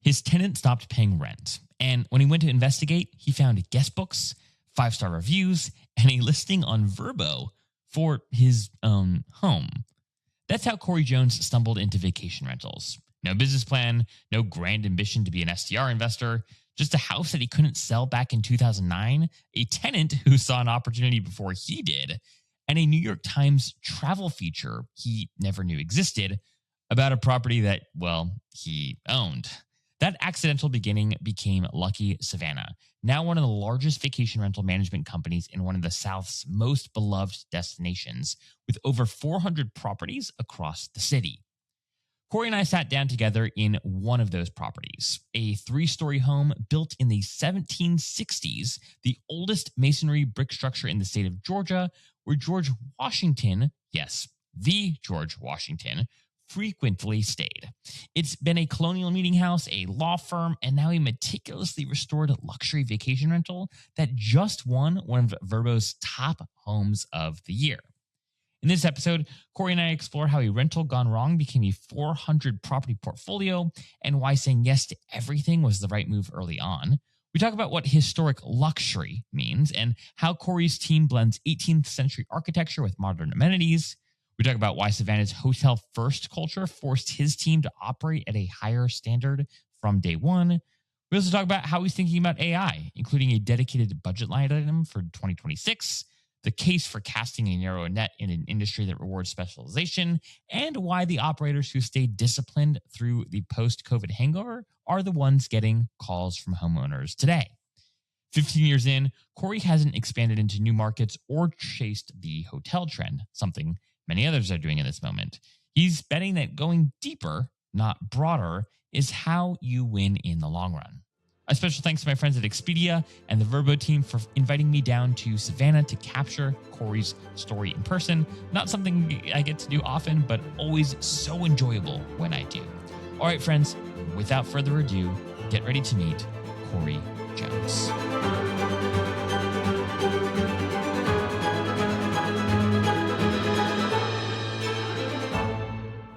His tenant stopped paying rent, and when he went to investigate, he found guest books, 5-star reviews, and a listing on Vrbo for his own home. That's how Corey Jones stumbled into vacation rentals. No business plan, no grand ambition to be an STR investor, just a house that he couldn't sell back in 2009, a tenant who saw an opportunity before he did, and a New York Times travel feature he never knew existed about a property that, well, he owned. That accidental beginning became Lucky Savannah, now one of the largest vacation rental management companies in one of the South's most beloved destinations, with over 400 properties across the city. Corey and I sat down together in one of those properties, a 3-story home built in the 1760s, the oldest masonry brick structure in the state of Georgia, where George Washington, yes, the George Washington, frequently stayed. It's been a colonial meeting house, a law firm, and now a meticulously restored luxury vacation rental that just won one of Vrbo's top homes of the year. In this episode, Corey and I explore how a rental gone wrong became a 400 property portfolio and why saying yes to everything was the right move early on. We talk about what historic luxury means and how Corey's team blends 18th century architecture with modern amenities. We talk about why Savannah's hotel-first culture forced his team to operate at a higher standard from day one. We also talk about how he's thinking about AI, including a dedicated budget line item for 2026, the case for casting a narrow net in an industry that rewards specialization, and why the operators who stayed disciplined through the post-COVID hangover are the ones getting calls from homeowners today. 15 years in, Corey hasn't expanded into new markets or chased the hotel trend, something many others are doing in this moment. He's betting that going deeper, not broader, is how you win in the long run. A special thanks to my friends at Expedia and the Vrbo team for inviting me down to Savannah to capture Corey's story in person. Not something I get to do often, but always so enjoyable when I do. All right, friends, without further ado, get ready to meet Corey Jones.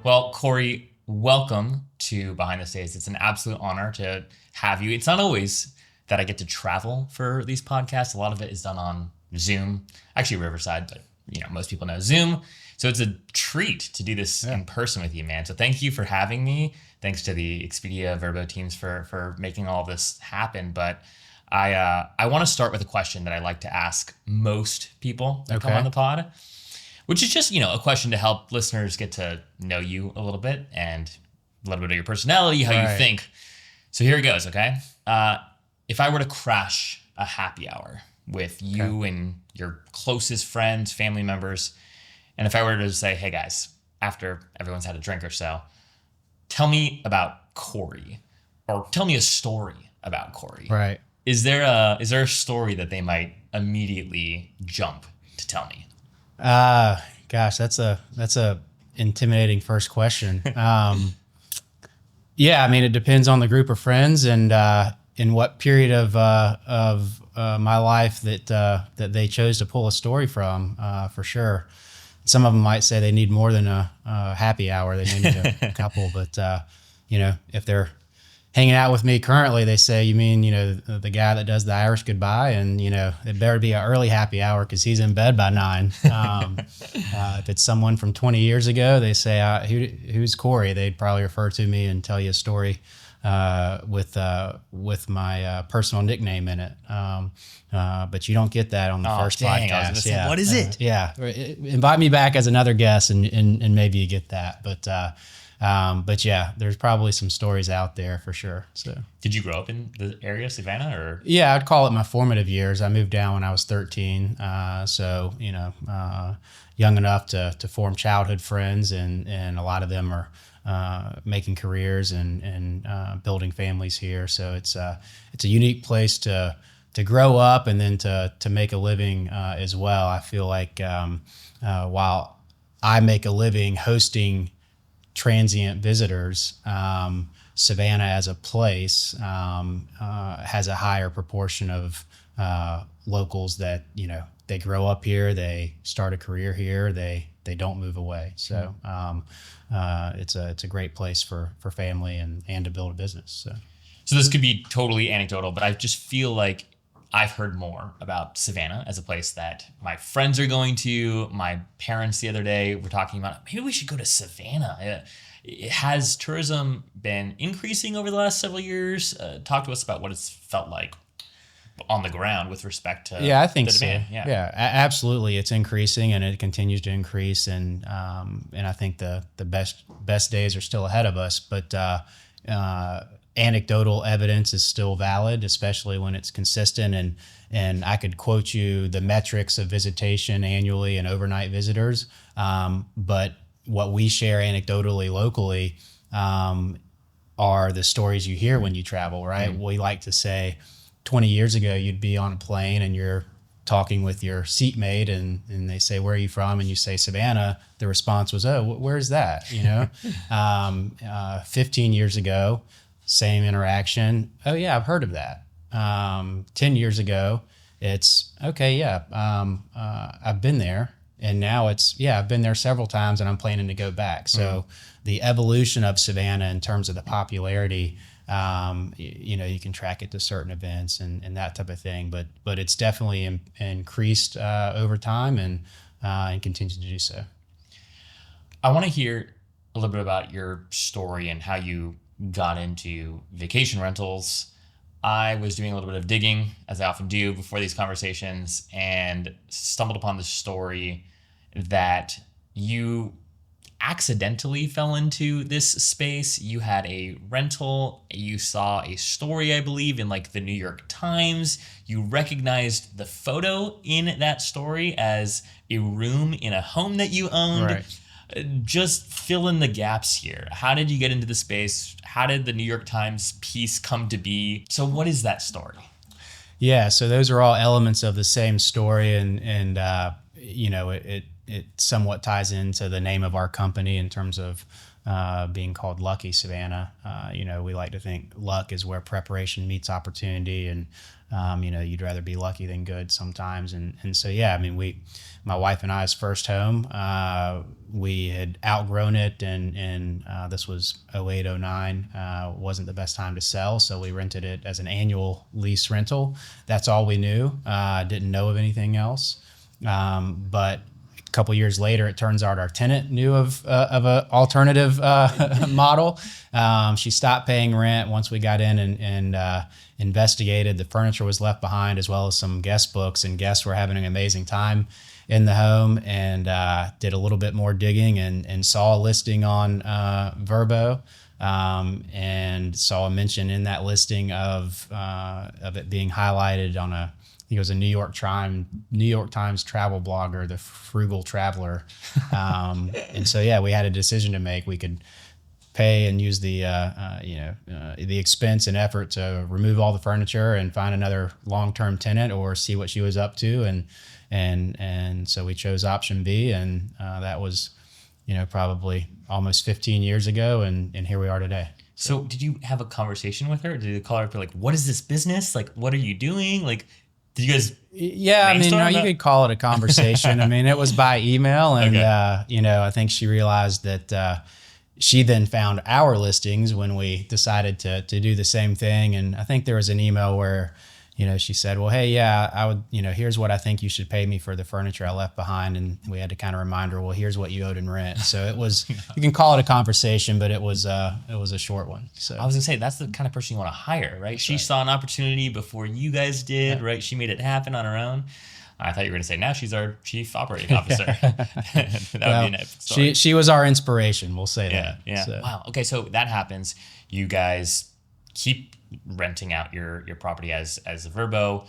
Well, Corey, welcome to Behind the Scenes. It's an absolute honor to have you. It's not always that I get to travel for these podcasts. A lot of it is done on Zoom, actually Riverside, but most people know Zoom. So it's a treat to do this in person with you, man. So thank you for having me. Thanks to the Expedia Vrbo teams for making all of this happen. But I want to start with a question that I like to ask most people that come on the pod, which is just, a question to help listeners get to know you a little bit and a little bit of your personality, how you think. So here it goes, okay? If I were to crash a happy hour with you and your closest friends, family members, and if I were to say, hey guys, after everyone's had a drink or so, tell me about Corey, or tell me a story about Corey. Right. Is there a story that they might immediately jump to tell me? Gosh, that's a intimidating first question. Yeah, I mean, it depends on the group of friends and in what period of my life that they chose to pull a story from, for sure. Some of them might say they need more than a happy hour. They may need a couple, but if they're hanging out with me currently, they say, you mean, the guy that does the Irish goodbye, and, it better be an early happy hour because he's in bed by 9. If it's someone from 20 years ago, they say, who's Corey? They'd probably refer to me and tell you a story with my personal nickname in it. But you don't get that on the first podcast. I was gonna say, what is it? Invite me back as another guest and maybe you get that. But yeah, there's probably some stories out there for sure. So, did you grow up in the area, Savannah, or? Yeah, I'd call it my formative years. I moved down when I was 13. So young enough to form childhood friends, and a lot of them are making careers and building families here. So it's a unique place to grow up and then to make a living as well. I feel like while I make a living hosting transient visitors, Savannah as a place has a higher proportion of locals that they grow up here, they start a career here, they don't move away. So it's a great place for family and to build a business. So So this could be totally anecdotal, but I just feel like I've heard more about Savannah as a place that my friends are going to. My parents the other day were talking about maybe we should go to Savannah. Has tourism been increasing over the last several years? Talk to us about what it's felt like on the ground with respect to Yeah, I think the so. demand. Yeah, absolutely. It's increasing and it continues to increase. And I think the best days are still ahead of us. But anecdotal evidence is still valid, especially when it's consistent. And I could quote you the metrics of visitation annually and overnight visitors. But what we share anecdotally locally are the stories you hear when you travel, right? We like to say 20 years ago, you'd be on a plane and you're talking with your seatmate and they say, where are you from? And you say, Savannah. The response was, oh, where's that? 15 years ago, same interaction. Oh yeah, I've heard of that. 10 years ago, it's okay. Yeah. I've been there. And now it's, yeah, I've been there several times and I'm planning to go back. So the evolution of Savannah in terms of the popularity, you can track it to certain events and that type of thing, but it's definitely increased over time and continues to do so. I want to hear a little bit about your story and how you got into vacation rentals. I was doing a little bit of digging, as I often do before these conversations, and stumbled upon the story that you accidentally fell into this space. You had a rental, you saw a story, I believe, in like the New York Times. You recognized the photo in that story as a room in a home that you owned. Right. Just fill in the gaps here. How did you get into the space? How did the New York Times piece come to be? So what is that story? Yeah, so those are all elements of the same story, and it somewhat ties into the name of our company in terms of being called Lucky Savannah. We like to think luck is where preparation meets opportunity, and you'd rather be lucky than good sometimes. And so yeah, I mean, my wife and I's first home, we had outgrown it, and this was 08, 09. Wasn't the best time to sell, so we rented it as an annual lease rental. That's all we knew. Didn't know of anything else. But a couple years later, it turns out our tenant knew of an alternative model. She stopped paying rent once we got in and investigated. The furniture was left behind, as well as some guest books, and guests were having an amazing time in the home, and did a little bit more digging and saw a listing on Vrbo, and saw a mention in that listing of it being highlighted on I think it was a New York Times travel blogger, the Frugal Traveler. And so, yeah, we had a decision to make. We could pay and use the expense and effort to remove all the furniture and find another long-term tenant, or see what she was up to. And so we chose option B, and that was, probably almost 15 years ago, and here we are today. So did you have a conversation with her? Did you call her up, like, what is this business? Like, what are you doing? Like, did you guys? Yeah, I mean, you could call it a conversation. I mean, it was by email, and okay. I think she realized that she then found our listings when we decided to do the same thing. And I think there was an email where, she said, well, hey, yeah, I would, here's what I think you should pay me for the furniture I left behind. And we had to kind of remind her, well, here's what you owed in rent. So it was, you can call it a conversation, but it was a short one. So I was gonna say, that's the kind of person you want to hire, right? She saw an opportunity before you guys did, right? She made it happen on her own. I thought you were going to say, now she's our chief operating officer. That would be an epic story. She was our inspiration. We'll say that. Yeah. So. Wow. Okay. So that happens. You guys keep renting out your property as a Vrbo.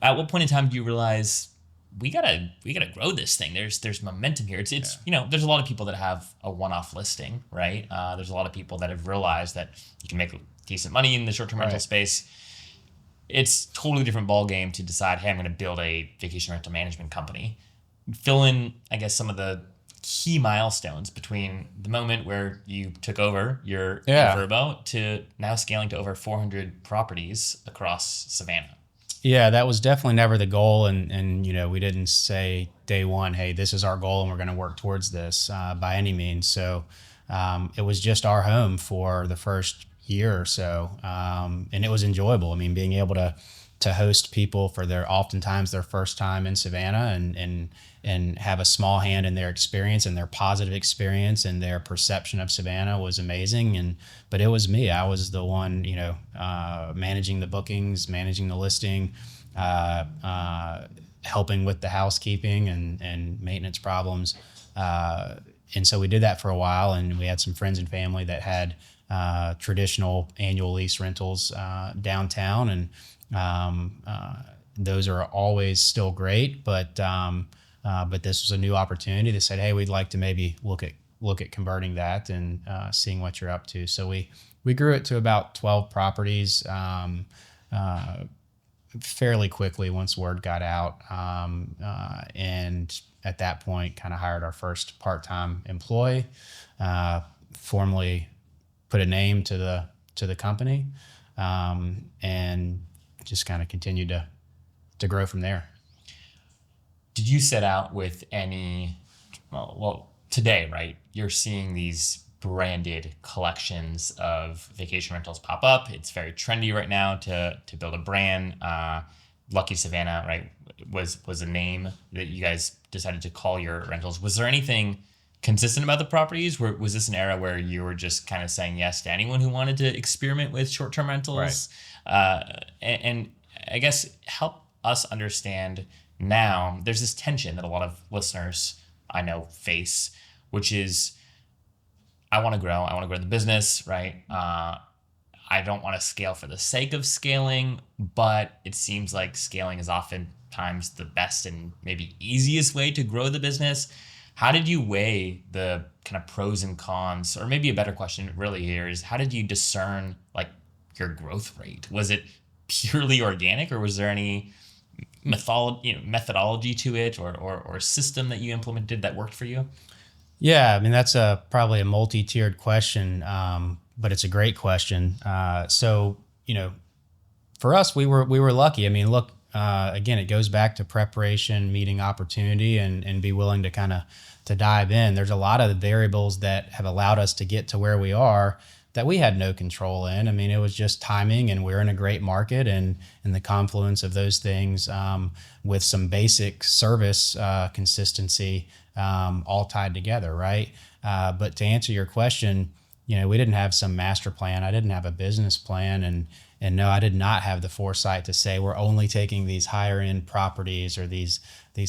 At what point in time do you realize we gotta grow this thing? There's momentum here. It's there's a lot of people that have a one-off listing, right? There's a lot of people that have realized that you can make decent money in the short-term rental space. It's totally different ball game to decide, hey, I'm going to build a vacation rental management company. Fill in, I guess, some of the key milestones between the moment where you took over your Vrbo to now scaling to over 400 properties across Savannah. Yeah, that was definitely never the goal. And we didn't say day one, hey, this is our goal and we're going to work towards this by any means. So it was just our home for the first year or so, and it was enjoyable. I mean, being able to host people for oftentimes their first time in Savannah, and have a small hand in their experience and their positive experience and their perception of Savannah was amazing. But it was me. I was the one, managing the bookings, managing the listing, helping with the housekeeping and maintenance problems. And so we did that for a while, and we had some friends and family that had traditional annual lease rentals downtown, and those are always still great, but this was a new opportunity. They said, "Hey, we'd like to maybe look at converting that and seeing what you're up to." So we grew it to about 12 properties fairly quickly once word got out, and at that point, kind of hired our first part-time employee, formally put a name to the company, and just kind of continued to grow from there. Did you set out with any, well, today, right? You're seeing these branded collections of vacation rentals pop up. It's very trendy right now to build a brand. Lucky Savannah, right, was a name that you guys decided to call your rentals. Was there anything consistent about the properties? Was this an era where you were just kind of saying yes to anyone who wanted to experiment with short-term rentals? Right. And I guess help us understand now, there's this tension that a lot of listeners I know face, which is, I want to grow the business, right? I don't want to scale for the sake of scaling, but it seems like scaling is oftentimes the best and maybe easiest way to grow the business. How did you weigh the kind of pros and cons? Or maybe a better question really here is, how did you discern like your growth rate? Was it purely organic, or was there any methodology to it or system that you implemented that worked for you? Yeah, I mean, that's probably a multi-tiered question, but it's a great question. So, for us, we were lucky. I mean, look, again, it goes back to preparation, meeting opportunity, and be willing to kind of to dive in. There's a lot of variables that have allowed us to get to where we are that we had no control in. I mean, it was just timing, and we're in a great market, and the confluence of those things with some basic service consistency all tied together, right? But to answer your question, we didn't have some master plan. I didn't have a business plan, and no, I did not have the foresight to say we're only taking these higher end properties or these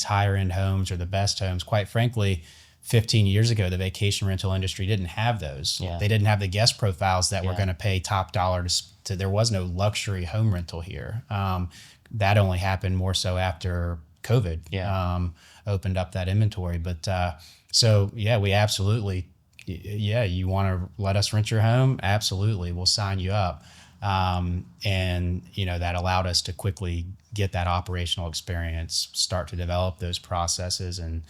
higher end homes or the best homes. Quite frankly, 15 years ago, the vacation rental industry didn't have those. Yeah. They didn't have the guest profiles that were going to pay top dollar to. There was no luxury home rental here. That only happened more so after COVID opened up that inventory. But we absolutely, you want to let us rent your home? Absolutely, we'll sign you up. And that allowed us to quickly get that operational experience, start to develop those processes and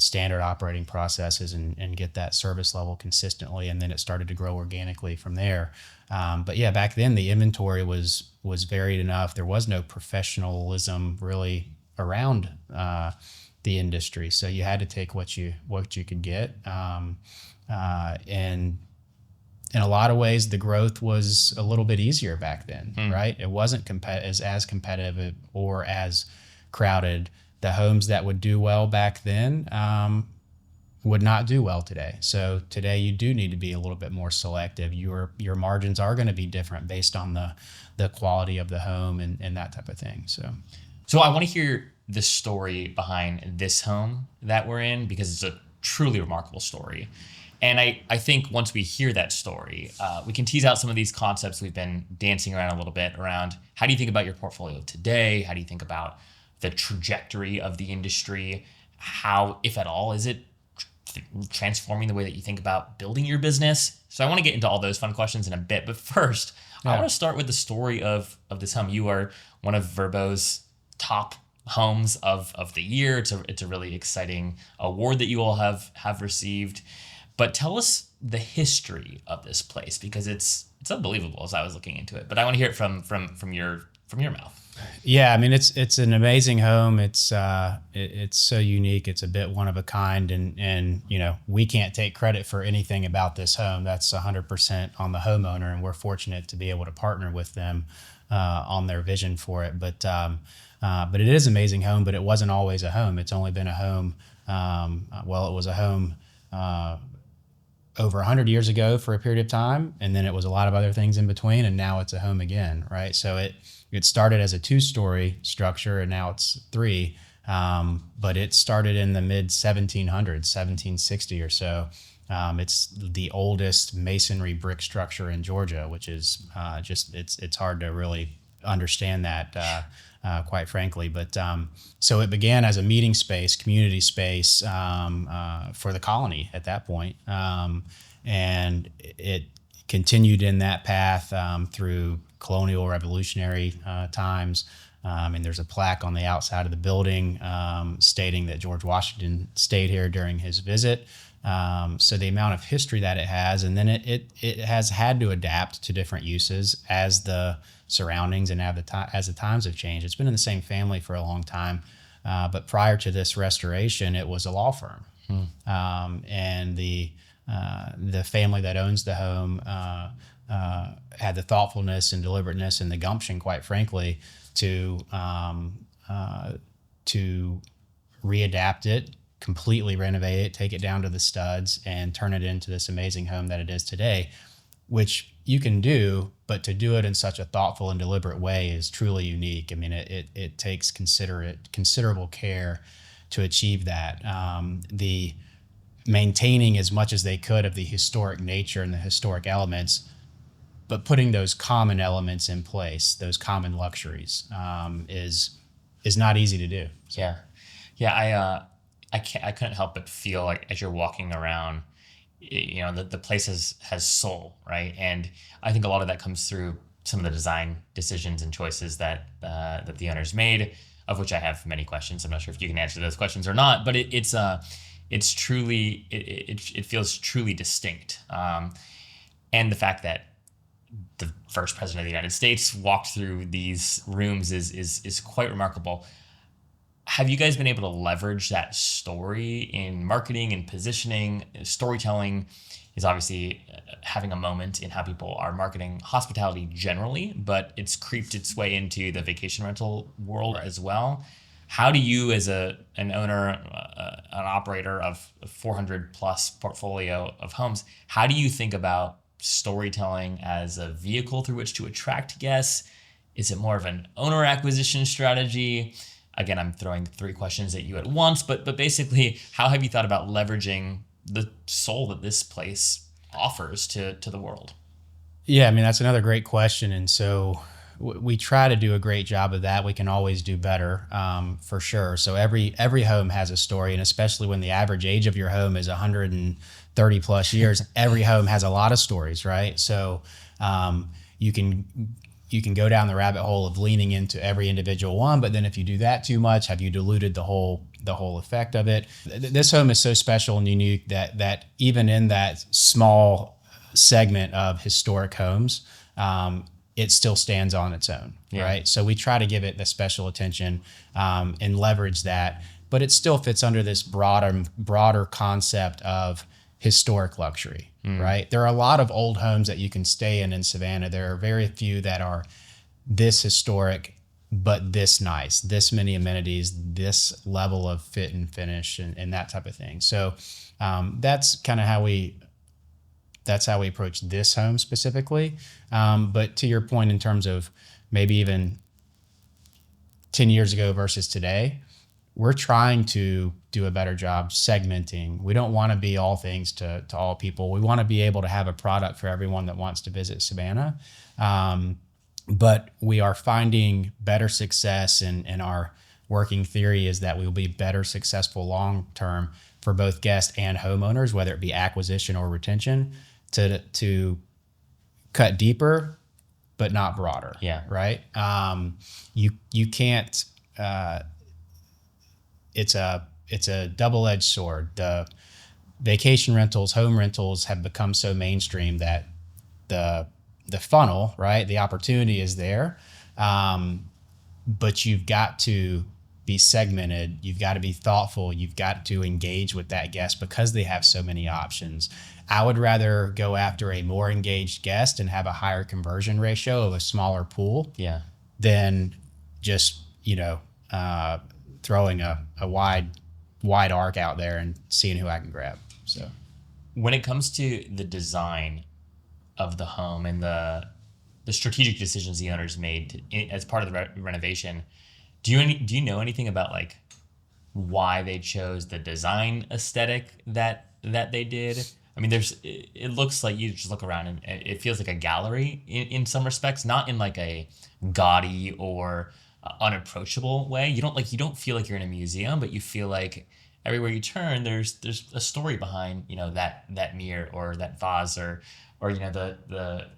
standard operating processes, and get that service level consistently. And then it started to grow organically from there. But back then the inventory was varied enough. There was no professional,ism really around the industry, so you had to take what you could get. And in a lot of ways, the growth was a little bit easier back then, right? It wasn't as competitive or as crowded. The homes that would do well back then would not do well today. So today you do need to be a little bit more selective. Your margins are going to be different based on the quality of the home and that type of thing. So I want to hear the story behind this home that we're in, because it's a truly remarkable story. And I think once we hear that story, we can tease out some of these concepts we've been dancing around a little bit around. How do you think about your portfolio today? How do you think about the trajectory of the industry? How, if at all, is it transforming the way that you think about building your business? So I want to get into all those fun questions in a bit. But first, I want to start with the story of this home. You are one of Vrbo's top homes of the year. It's a really exciting award that you all have received. But tell us the history of this place, because it's unbelievable as I was looking into it. But I want to hear it from your from your mouth. Yeah, I mean it's an amazing home. It's so unique. It's a bit one of a kind, and we can't take credit for anything about this home. That's 100% on the homeowner, and we're fortunate to be able to partner with them on their vision for it. But it is an amazing home. But it wasn't always a home. It's only been a home. It was a home over 100 years ago for a period of time, and then it was a lot of other things in between, and now it's a home again, right? So it started as a 2-story structure, and now it's 3, but it started in the mid 1700s, 1760 or so. It's the oldest masonry brick structure in Georgia, which is it's hard to really understand that, quite frankly. But so it began as a meeting space, community space for the colony at that point, and it continued in that path through colonial revolutionary times. And there's a plaque on the outside of the building stating that George Washington stayed here during his visit. So the amount of history that it has, and then it has had to adapt to different uses as the surroundings and as the times have changed. It's been in the same family for a long time, but prior to this restoration, it was a law firm, and the family that owns the home had the thoughtfulness and deliberateness and the gumption, quite frankly, to readapt it, completely renovate it, take it down to the studs, and turn it into this amazing home that it is today, which you can do, but to do it in such a thoughtful and deliberate way is truly unique. I mean, it takes considerable care to achieve that. The maintaining as much as they could of the historic nature and the historic elements, but putting those common elements in place, those common luxuries, is not easy to do. So. Yeah. I couldn't help but feel like as you're walking around, the place has soul, right? And I think a lot of that comes through some of the design decisions and choices that the owners made, of which I have many questions. I'm not sure if you can answer those questions or not, but it's truly, it feels truly distinct. And the fact that the first president of the United States walked through these rooms is quite remarkable. Have you guys been able to leverage that story in marketing and positioning? Storytelling is obviously having a moment in how people are marketing hospitality generally, but it's creeped its way into the vacation rental world as well. How do you, as an owner, an operator of a 400 plus portfolio of homes, how do you think about storytelling as a vehicle through which to attract guests? Is it more of an owner acquisition strategy? Again, I'm throwing 3 questions at you at once, but basically, how have you thought about leveraging the soul that this place offers to the world? Yeah, I mean, that's another great question. And so we try to do a great job of that. We can always do better, for sure. So every home has a story, and especially when the average age of your home is 130 plus years, every home has a lot of stories, right? So you can go down the rabbit hole of leaning into every individual one, but then if you do that too much, have you diluted the whole effect of it? This home is so special and unique that even in that small segment of historic homes, it still stands on its own, right? So we try to give it the special attention and leverage that, but it still fits under this broader concept of historic luxury, right? There are a lot of old homes that you can stay in Savannah. There are very few that are this historic, but this nice, this many amenities, this level of fit and finish, and that type of thing. So that's kind of how we approach this home specifically. But to your point, in terms of maybe even 10 years ago versus today, we're trying to do a better job segmenting. We don't want to be all things to all people. We want to be able to have a product for everyone that wants to visit Savannah. But we are finding better success, and our working theory is that we will be better successful long-term for both guests and homeowners, whether it be acquisition or retention, to cut deeper, but not broader. Yeah. Right. You can't, it's a double-edged sword. The vacation rentals, home rentals have become so mainstream that the funnel, right, the opportunity is there, But you've got to be segmented. You've got to be thoughtful. You've got to engage with that guest because they have so many options. I would rather go after a more engaged guest and have a higher conversion ratio of a smaller pool than just, throwing a wide arc out there and seeing who I can grab. So when it comes to the design of the home and the strategic decisions the owners made as part of the renovation, do you know anything about like why they chose the design aesthetic that they did? I mean, it looks like you just look around and it feels like a gallery in some respects, not in like a gaudy or unapproachable way. You don't feel like you're in a museum, but you feel like everywhere you turn, there's a story behind, that mirror or that vase or the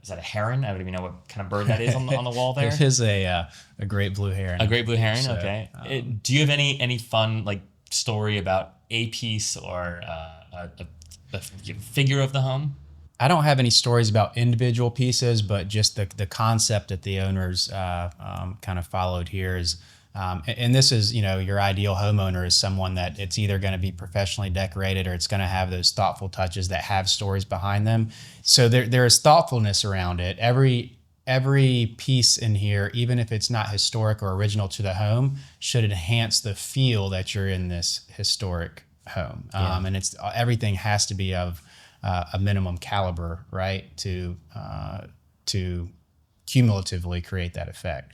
is that a heron? I don't even know what kind of bird that is on the wall there. It is a great blue heron. A great blue heron. So, okay. Do you have any fun like story about a piece or a figure of the home? I don't have any stories about individual pieces, but just the concept that the owners kind of followed here is, and this is, your ideal homeowner is someone that it's either going to be professionally decorated or it's going to have those thoughtful touches that have stories behind them. So there is thoughtfulness around it. Every piece in here, even if it's not historic or original to the home, should enhance the feel that you're in this historic home. And everything has to be of a minimum caliber, right, to cumulatively create that effect.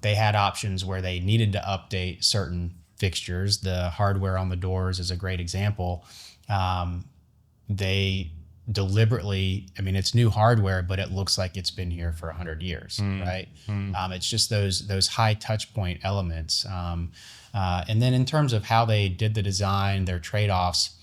They had options where they needed to update certain fixtures. The hardware on the doors is a great example. They deliberately, it's new hardware, but it looks like it's been here for 100 years, right? It's just those high touch point elements. And then in terms of how they did the design, their trade-offs,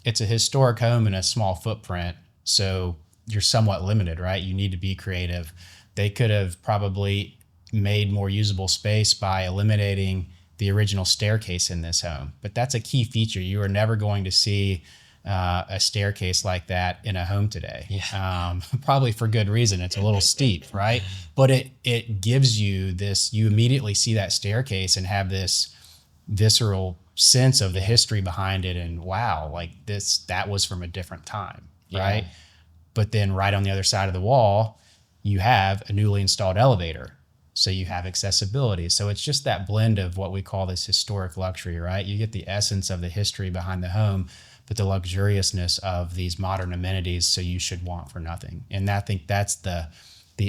it's a historic home in a small footprint, so you're somewhat limited, right? You need to be creative. They could have probably made more usable space by eliminating the original staircase in this home, but that's a key feature. You are never going to see a staircase like that in a home today. Probably for good reason. It's a little steep, right? But it gives you this, you immediately see that staircase and have this visceral sense of the history behind it, and wow, like that was from a different time, right? But then right on the other side of the wall, you have a newly installed elevator, so you have accessibility. So it's just that blend of what we call this historic luxury, right? You get the essence of the history behind the home, but the luxuriousness of these modern amenities, so you should want for nothing. And I think that's the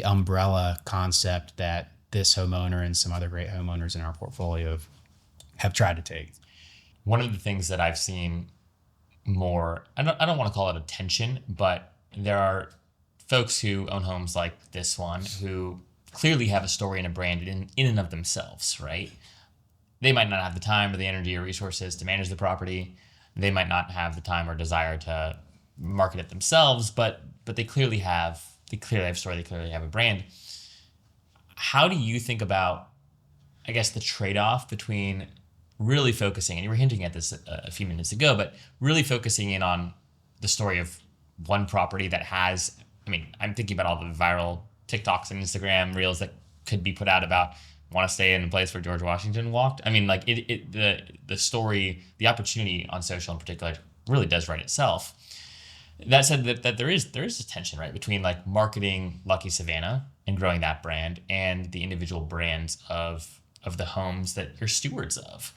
umbrella concept that this homeowner and some other great homeowners in our portfolio have tried to take. One of the things that I've seen more, I don't want to call it attention, but there are folks who own homes like this one who clearly have a story and a brand in and of themselves, right? They might not have the time or the energy or resources to manage the property. They might not have the time or desire to market it themselves, but they clearly have a story, they clearly have a brand. How do you think about, I guess, the trade-off between really focusing, and you were hinting at this a few minutes ago, but really focusing in on the story of one property that has, I'm thinking about all the viral TikToks and Instagram reels that could be put out about want to stay in a place where George Washington walked. The story, the opportunity on social in particular really does write itself. That said, that there is a tension, right, between like marketing Lucky Savannah and growing that brand and the individual brands of the homes that you're stewards of.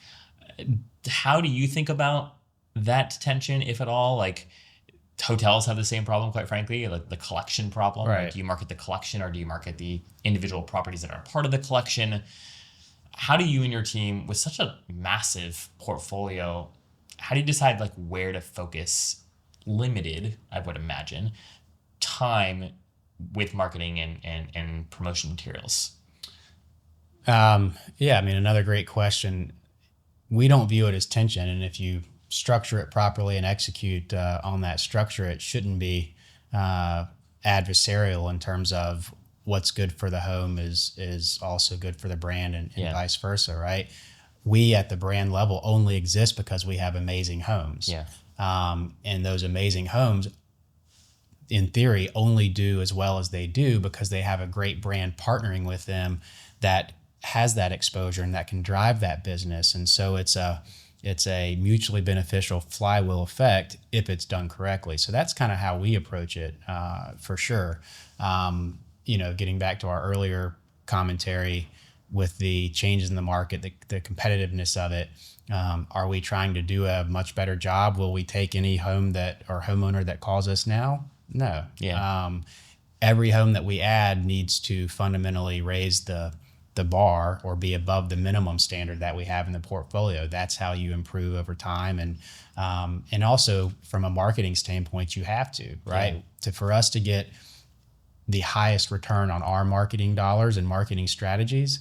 How do you think about that tension, if at all? Like, hotels have the same problem, quite frankly, like the collection problem. Right. Like, do you market the collection or do you market the individual properties that are part of the collection? How do you and your team, with such a massive portfolio, how do you decide like where to focus limited, I would imagine, time with marketing and promotion materials? Another great question. We don't view it as tension, and if you structure it properly and execute on that structure, it shouldn't be adversarial in terms of what's good for the home is also good for the brand and vice versa, right? We at the brand level only exist because we have amazing homes. And those amazing homes, in theory, only do as well as they do because they have a great brand partnering with them that has that exposure and that can drive that business. And so it's a mutually beneficial flywheel effect if it's done correctly. So that's kind of how we approach it, for sure. Getting back to our earlier commentary with the changes in the market, the competitiveness of it. Are we trying to do a much better job? Will we take any home that or homeowner that calls us now? No. Yeah. Every home that we add needs to fundamentally raise the bar or be above the minimum standard that we have in the portfolio. That's how you improve over time. And also from a marketing standpoint, you have to, right? For us to get the highest return on our marketing dollars and marketing strategies,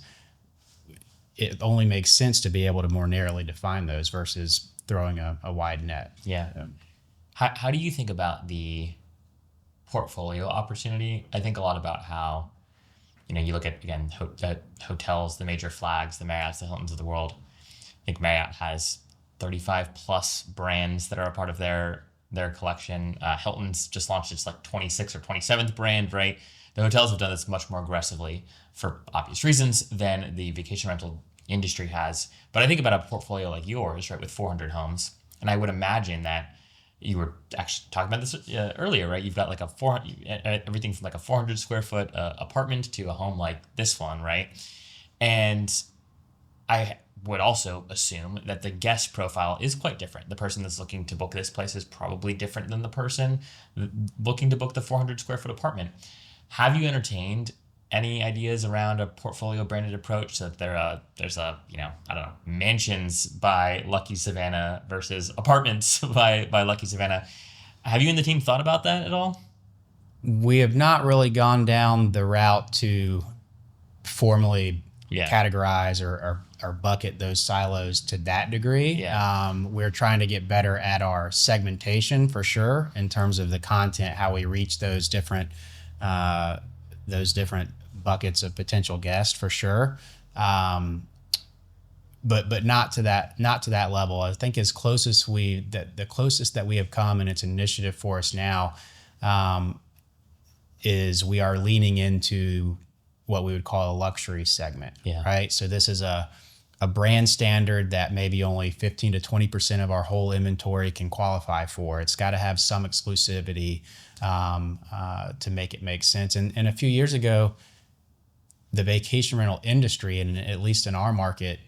it only makes sense to be able to more narrowly define those versus throwing a wide net. Yeah. How do you think about the portfolio opportunity? I think a lot about how, you look at, again, hotels, the major flags, the Marriotts, the Hiltons of the world. I think Marriott has 35 plus brands that are a part of their collection. Hilton's just launched its 26th or 27th brand, right? The hotels have done this much more aggressively for obvious reasons than the vacation rental industry has. But I think about a portfolio like yours, right, with 400 homes. And I would imagine that you were actually talking about this earlier, right? You've got everything from a 400 square foot apartment to a home like this one, right? And I would also assume that the guest profile is quite different. The person that's looking to book this place is probably different than the person looking to book the 400 square foot apartment. Have you entertained any ideas around a portfolio branded approach so that there's mansions by Lucky Savannah versus apartments by Lucky Savannah? Have you and the team thought about that at all? We have not really gone down the route to formally categorize or bucket those silos to that degree. Yeah. We're trying to get better at our segmentation for sure in terms of the content, how we reach those different buckets of potential guests for sure. But not to that level. I think the closest that we have come, and it's an initiative for us now, is we are leaning into what we would call a luxury segment. Yeah. Right. So this is a brand standard that maybe only 15 to 20% of our whole inventory can qualify for. It's got to have some exclusivity to make it make sense. And a few years ago, the vacation rental industry, and at least in our market,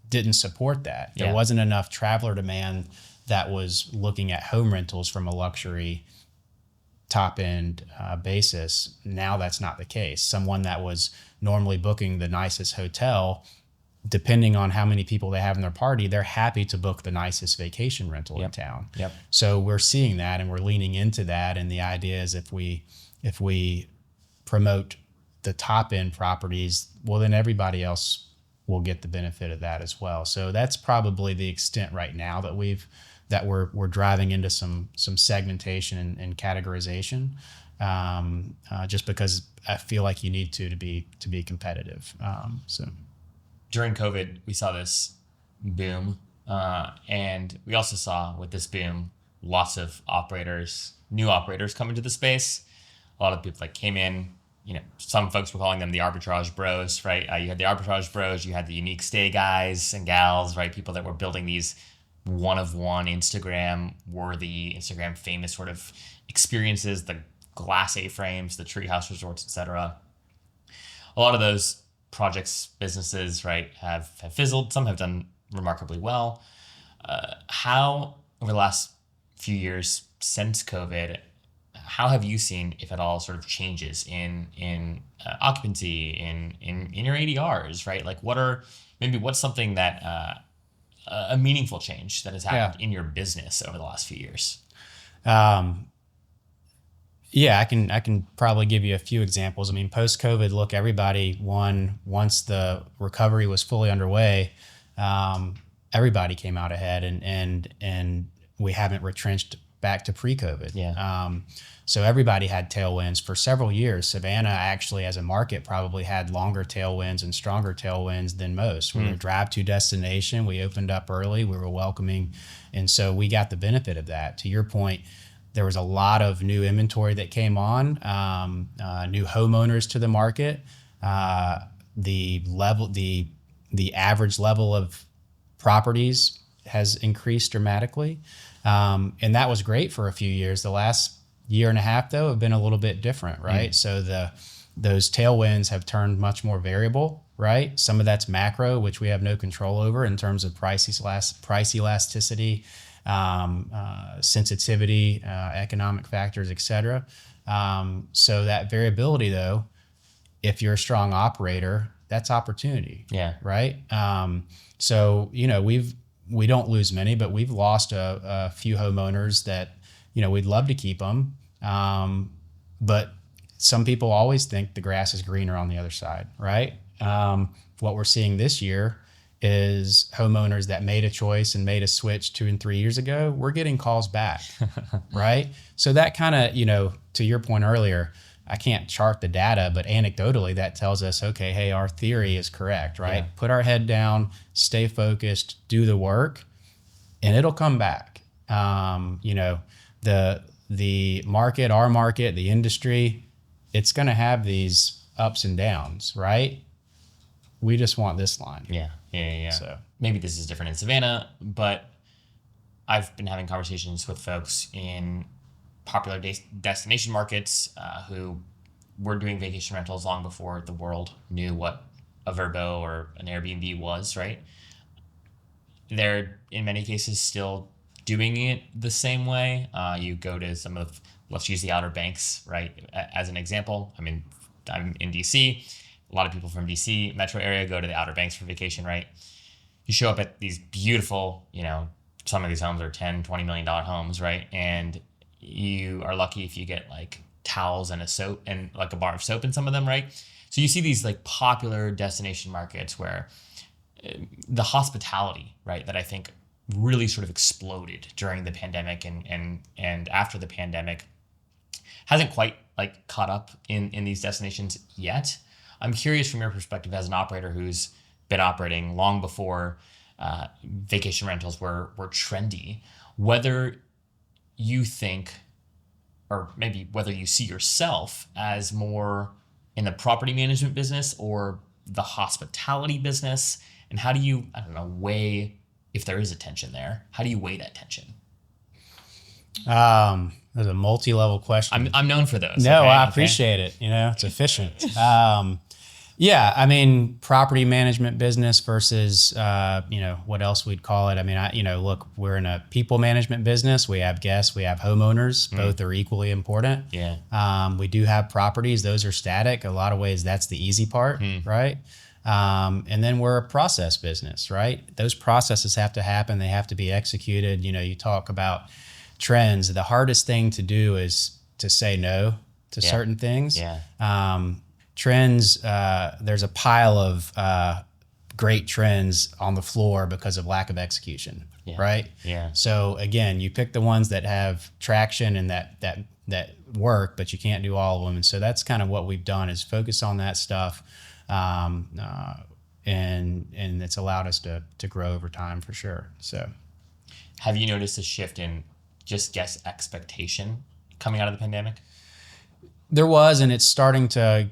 didn't support that. There wasn't enough traveler demand that was looking at home rentals from a luxury top end basis. Now that's not the case. Someone that was normally booking the nicest hotel, depending on how many people they have in their party, they're happy to book the nicest vacation rental in town. Yep. So we're seeing that and we're leaning into that. And the idea is if we promote the top end properties, well, then everybody else will get the benefit of that as well. So that's probably the extent right now that we're driving into some segmentation and categorization, just because I feel like you need to be competitive. So during COVID, we saw this boom, and we also saw with this boom lots of new operators come into the space. A lot of people came in. Some folks were calling them the arbitrage bros, right? You had the arbitrage bros, you had the unique stay guys and gals, right? People that were building these one-of-one Instagram-worthy, Instagram-famous sort of experiences, the glass A-frames, the treehouse resorts, etc. A lot of those projects, businesses, right, have fizzled. Some have done remarkably well. How, over the last few years since COVID, how have you seen, if at all, sort of changes in occupancy, in your ADRs, right? What's something that a meaningful change that has happened in your business over the last few years? I can probably give you a few examples. I mean, post-COVID, look, everybody once the recovery was fully underway, everybody came out ahead, and we haven't retrenched back to pre-COVID. Yeah. So everybody had tailwinds for several years. Savannah actually, as a market, probably had longer tailwinds and stronger tailwinds than most. We were a drive-to destination. We opened up early. We were welcoming, and so we got the benefit of that. To your point, There was a lot of new inventory that came on, new homeowners to the market. The average level of properties has increased dramatically. And that was great for a few years. The last year and a half, though, have been a little bit different, right? So those tailwinds have turned much more variable, right? Some of that's macro, which we have no control over in terms of price elasticity, sensitivity, economic factors, et cetera. So that variability, though, if you're a strong operator, that's opportunity. Yeah. Right. So, we don't lose many, but we've lost a few homeowners that, we'd love to keep them. But some people always think the grass is greener on the other side. Right. What we're seeing this year is homeowners that made a choice and made a switch 2 and 3 years ago, we're getting calls back. Right. So that kind of, to your point earlier, I can't chart the data, but anecdotally that tells us, okay, hey, our theory is correct, right? Yeah. Put our head down, stay focused, do the work, and it'll come back. The market, our market, the industry, it's going to have these ups and downs, right? We just want this line. Yeah. So maybe this is different in Savannah, but I've been having conversations with folks in popular destination markets who were doing vacation rentals long before the world knew what a Vrbo or an Airbnb was, right? They're, in many cases, still doing it the same way. You go to some of, let's use the Outer Banks, right, as an example. I mean, I'm in DC. A lot of people from DC metro area go to the Outer Banks for vacation, right? You show up at these beautiful, some of these homes are $10, $20 million homes, right? And you are lucky if you get like towels and a soap and like a bar of soap in some of them, right? So you see these like popular destination markets where the hospitality, right, that I think really sort of exploded during the pandemic and after the pandemic hasn't quite like caught up in these destinations yet. I'm curious from your perspective as an operator who's been operating long before vacation rentals were trendy, whether you think, or maybe whether you see yourself as more in the property management business or the hospitality business, and how do you, weigh, if there is a tension there, how do you weigh that tension? That's a multi-level question. I'm known for those. No, okay, I appreciate it. It's efficient. Yeah, I mean, property management business versus, what else we'd call it. I mean, look, we're in a people management business. We have guests, we have homeowners. Both are equally important. Yeah. We do have properties. Those are static. A lot of ways, that's the easy part, right? And then we're a process business, right? Those processes have to happen. They have to be executed. You talk about trends. The hardest thing to do is to say no to certain things. Yeah. Trends, there's a pile of great trends on the floor because of lack of execution, right? Yeah. So again, you pick the ones that have traction and that work, but you can't do all of them. And so that's kind of what we've done is focus on that stuff, and it's allowed us to grow over time for sure. So, have you noticed a shift in just guest expectation coming out of the pandemic? There was, and it's starting to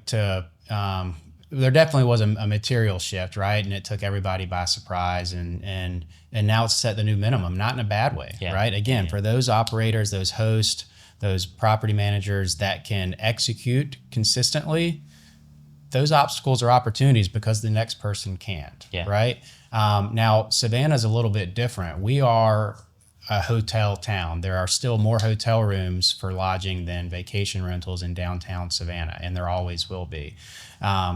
there definitely was a material shift, right? And it took everybody by surprise, and now it's set the new minimum, not in a bad way, right? Again, for those operators, those hosts, those property managers that can execute consistently, those obstacles are opportunities because the next person can't, right? Now, Savannah's a little bit different. We are a hotel town. There are still more hotel rooms for lodging than vacation rentals in downtown Savannah, and there always will be.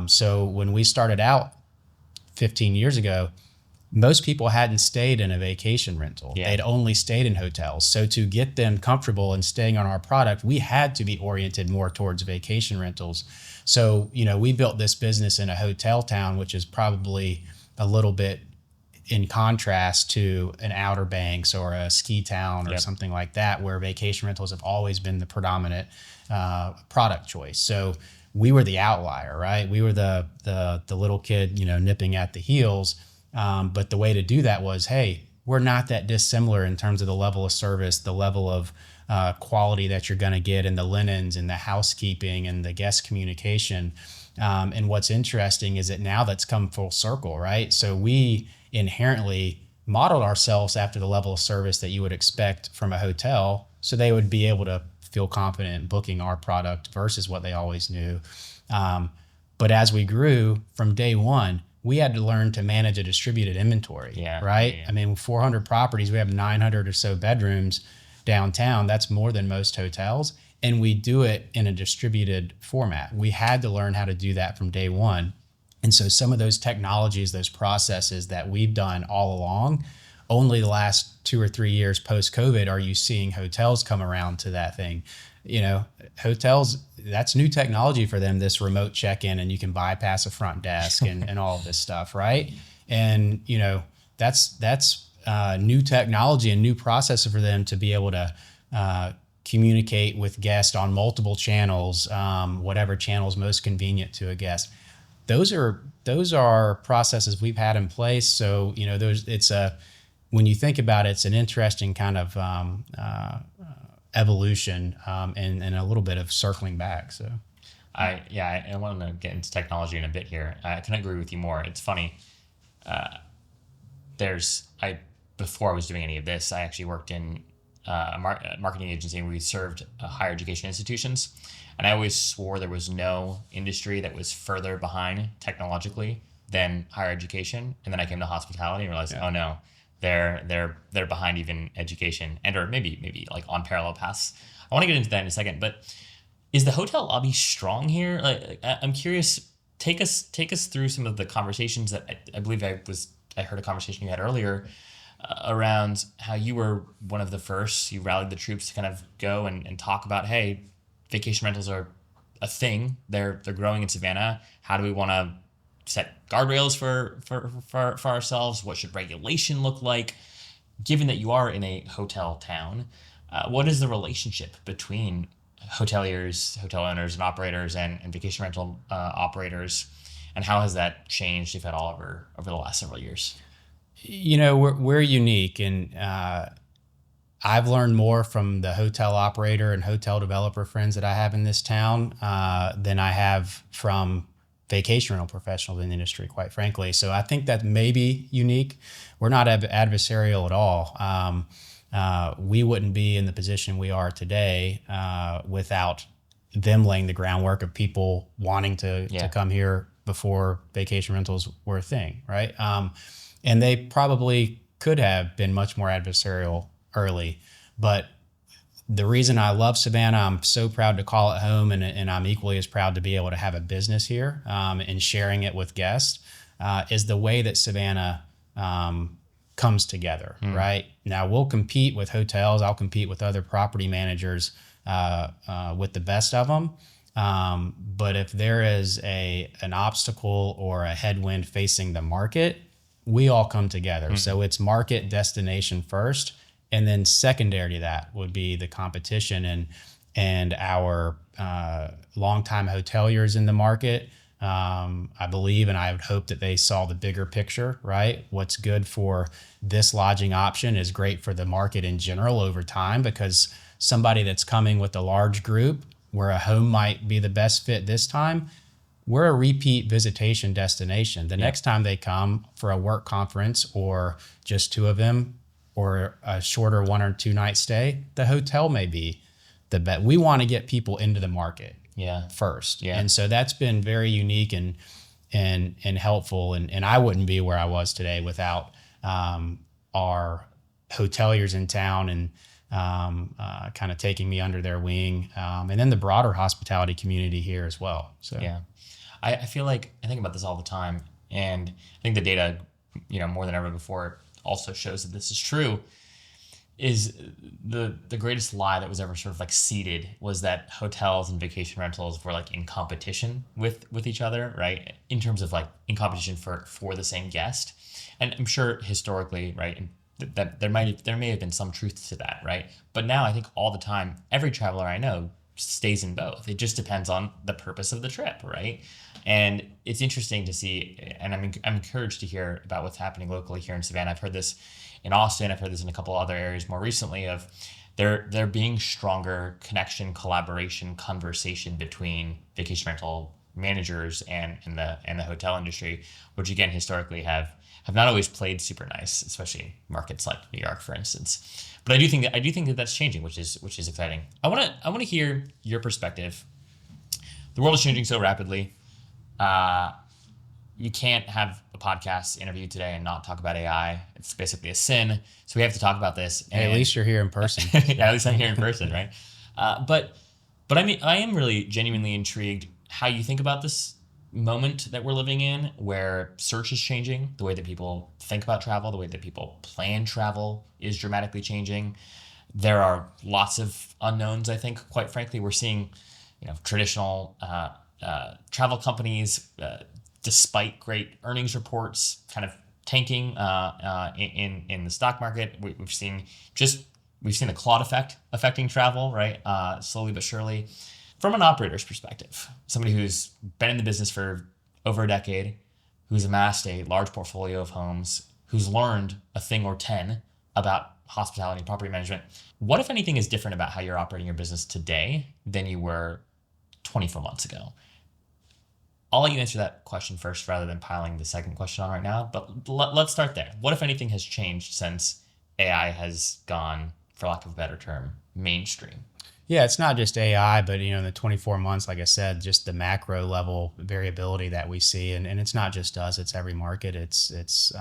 So when we started out 15 years ago, most people hadn't stayed in a vacation rental. They'd only stayed in hotels. So to get them comfortable and staying on our product, we had to be oriented more towards vacation rentals. So, we built this business in a hotel town, which is probably a little bit in contrast to an Outer Banks or a ski town or something like that, where vacation rentals have always been the predominant product choice. So we were the outlier, right? We were the little kid, nipping at the heels. But the way to do that was, hey, we're not that dissimilar in terms of the level of service, the level of quality that you're going to get in the linens and the housekeeping and the guest communication. And what's interesting is that now that's come full circle, right? So we inherently modeled ourselves after the level of service that you would expect from a hotel, so they would be able to feel confident in booking our product versus what they always knew. But as we grew from day one, we had to learn to manage a distributed inventory, right? Yeah. I mean, 400 properties, we have 900 or so bedrooms downtown. That's more than most hotels. And we do it in a distributed format. We had to learn how to do that from day one. And so some of those technologies, those processes that we've done all along, only the last 2 or 3 years post-COVID are you seeing hotels come around to that thing. You know, hotels, that's new technology for them, this remote check-in, and you can bypass a front desk and all of this stuff, right? And, you know, that's new technology and new processes for them to be able to communicate with guests on multiple channels, whatever channel is most convenient to a guest. Those are processes we've had in place. So, you know, when you think about it, it's an interesting kind of evolution and a little bit of circling back. So, I want to get into technology in a bit here. I can agree with you more. It's funny. Before I was doing any of this, I actually worked in a marketing agency, and we served higher education institutions. And I always swore there was no industry that was further behind technologically than higher education. And then I came to hospitality and realized, oh no, they're behind even education, or maybe like on parallel paths. I want to get into that in a second, but is the hotel lobby strong here? Like, I'm curious. Take us through some of the conversations that I believe I heard a conversation you had earlier around how you were one of the first. You rallied the troops to kind of go and talk about, hey, vacation rentals are a thing. They're growing in Savannah. How do we want to set guardrails for ourselves? What should regulation look like? Given that you are in a hotel town, what is the relationship between hoteliers, hotel owners and operators and vacation rental operators? And how has that changed, if at all, over the last several years? You know, we're unique, and I've learned more from the hotel operator and hotel developer friends that I have in this town than I have from vacation rental professionals in the industry, quite frankly. So I think that may be unique. We're not adversarial at all. We wouldn't be in the position we are today without them laying the groundwork of people wanting to come here before vacation rentals were a thing, right? And they probably could have been much more adversarial early. But the reason I love Savannah, I'm so proud to call it home, and I'm equally as proud to be able to have a business here and sharing it with guests, is the way that Savannah comes together, right? Now, we'll compete with hotels. I'll compete with other property managers with the best of them. But if there is an obstacle or a headwind facing the market, we all come together. So it's market destination first. And then secondary to that would be the competition and our longtime hoteliers in the market. I believe, and I would hope that they saw the bigger picture, right? What's good for this lodging option is great for the market in general over time, because somebody that's coming with a large group where a home might be the best fit this time, we're a repeat visitation destination. The next time they come for a work conference or just two of them, or a shorter 1 or 2 night stay, the hotel may be the best. We want to get people into the market first. Yeah. And so that's been very unique and helpful. And I wouldn't be where I was today without our hoteliers in town and kind of taking me under their wing. And then the broader hospitality community here as well. So yeah, I feel like I think about this all the time. And I think the data, more than ever before, also shows that this is true. Is the greatest lie that was ever sort of like seeded was that hotels and vacation rentals were like in competition with each other, right? In terms of like in competition for the same guest. And I'm sure historically, right, and that there may have been some truth to that, right? But now I think all the time, every traveler I know stays in both. It just depends on the purpose of the trip, right? And it's interesting to see, and I'm encouraged to hear about what's happening locally here in Savannah. I've heard this in Austin. I've heard this in a couple other areas more recently of there being stronger connection, collaboration, conversation between vacation rental managers and the hotel industry, which again historically have not always played super nice, especially in markets like New York, for instance. But I do think that that's changing, which is exciting. I want to hear your perspective. The world is changing so rapidly. You can't have a podcast interview today and not talk about AI. It's basically a sin. So we have to talk about this. Hey, at least you're here in person. Yeah, at least I'm here in person, right? But I mean, I am really genuinely intrigued how you think about this moment that we're living in, where search is changing, the way that people think about travel, the way that people plan travel is dramatically changing. There are lots of unknowns. I think, quite frankly, we're seeing, traditional travel companies, despite great earnings reports, kind of tanking in the stock market. We've seen the Claude effect affecting travel, right? Slowly but surely. From an operator's perspective, somebody who's been in the business for over a decade, who's amassed a large portfolio of homes, who's learned a thing or 10 about hospitality and property management, what, if anything, is different about how you're operating your business today than you were 24 months ago? I'll let you answer that question first rather than piling the second question on right now. But let's start there. What, if anything, has changed since AI has gone, for lack of a better term, mainstream? Yeah, it's not just AI, but in the 24 months, like I said, just the macro level variability that we see, and it's not just us; it's every market, it's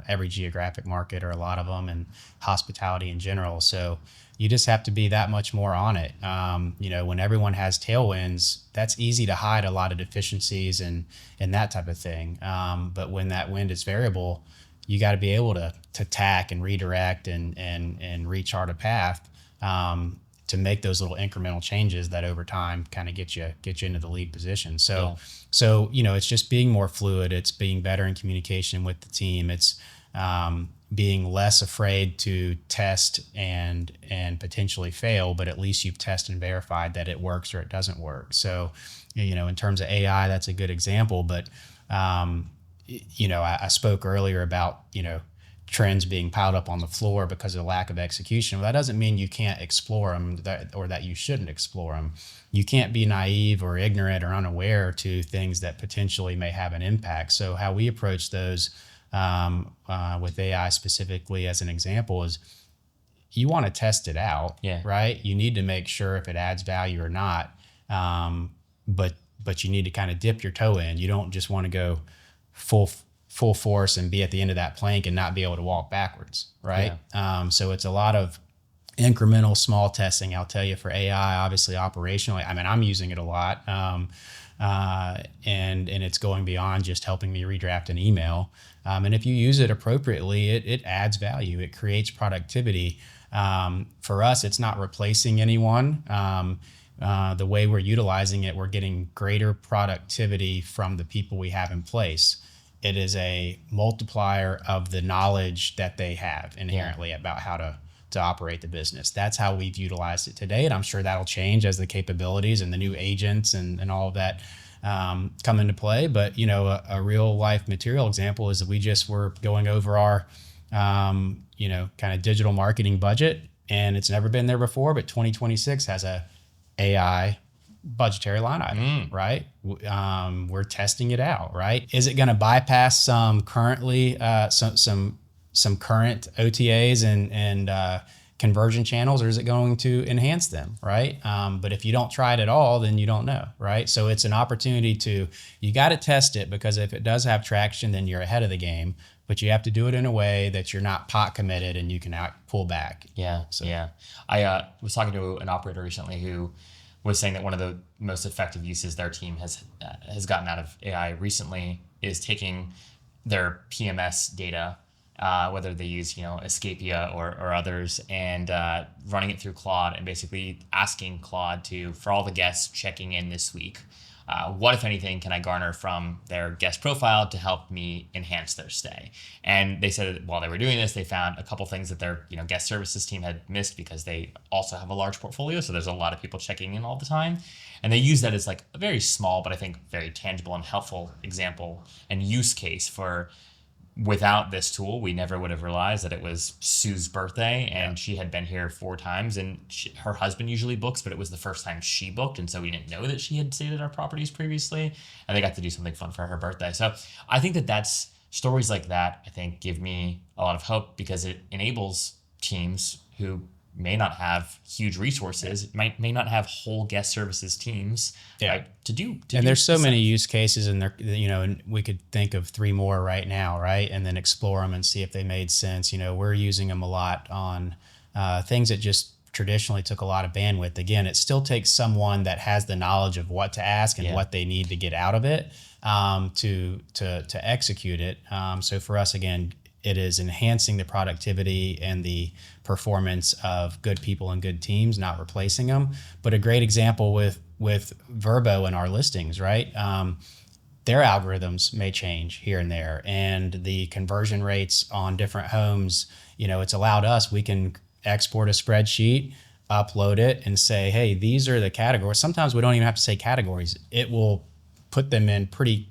every geographic market, or a lot of them, and hospitality in general. So you just have to be that much more on it. When everyone has tailwinds, that's easy to hide a lot of deficiencies and that type of thing. But when that wind is variable, you got to be able to tack and redirect and rechart a path. To make those little incremental changes that over time kind of get you into the lead position. So it's just being more fluid. It's being better in communication with the team. It's being less afraid to test and potentially fail, but at least you've tested and verified that it works or it doesn't work. So, in terms of AI, that's a good example. But I spoke earlier about trends being piled up on the floor because of the lack of execution. Well, that doesn't mean you can't explore them or that you shouldn't explore them. You can't be naive or ignorant or unaware to things that potentially may have an impact. So how we approach those with AI specifically as an example is you want to test it out, right? You need to make sure if it adds value or not, but you need to kind of dip your toe in. You don't just want to go full force and be at the end of that plank and not be able to walk backwards, right? Yeah. So it's a lot of incremental small testing. I'll tell you, for AI, obviously operationally, I mean, I'm using it a lot, and it's going beyond just helping me redraft an email. And if you use it appropriately, it adds value. It creates productivity. For us, it's not replacing anyone. The way we're utilizing it, we're getting greater productivity from the people we have in place. It is a multiplier of the knowledge that they have inherently about how to operate the business. That's how we've utilized it today. And I'm sure that'll change as the capabilities and the new agents and all of that come into play. But, a real life material example is that we just were going over our, kind of digital marketing budget, and it's never been there before, but 2026 has a AI budgetary line item, right? We're testing it out, right? Is it going to bypass some currently some current OTAs and conversion channels, or is it going to enhance them, right? But if you don't try it at all, then you don't know, right? So it's an opportunity you got to test it, because if it does have traction, then you're ahead of the game. But you have to do it in a way that you're not pot committed and you can pull back. Yeah. I was talking to an operator recently who was saying that one of the most effective uses their team has gotten out of AI recently is taking their PMS data, whether they use Escapia or others, and running it through Claude and basically asking Claude for all the guests checking in this week, what, if anything, can I garner from their guest profile to help me enhance their stay? And they said that while they were doing this, they found a couple things that their guest services team had missed, because they also have a large portfolio. So there's a lot of people checking in all the time. And they use that as like a very small, but I think very tangible and helpful example and use case for without this tool, we never would have realized that it was Sue's birthday, and she had been here 4 times, and her husband usually books, but it was the first time she booked, and so we didn't know that she had stayed at our properties previously, and they got to do something fun for her birthday. So I think that that's stories like that, I think, give me a lot of hope, because it enables teams who may not have huge resources, may not have whole guest services teams, right, to do. And there's so many use cases, and there, and we could think of 3 more right now, right, and then explore them and see if they made sense. We're using them a lot on things that just traditionally took a lot of bandwidth. Again, it still takes someone that has the knowledge of what to ask and what they need to get out of it to execute it. So for us, again, it is enhancing the productivity and the performance of good people and good teams, not replacing them. But a great example with Vrbo and our listings, right? Their algorithms may change here and there, and the conversion rates on different homes, it's allowed us, we can export a spreadsheet, upload it, and say, hey, these are the categories. Sometimes we don't even have to say categories. It will put them in pretty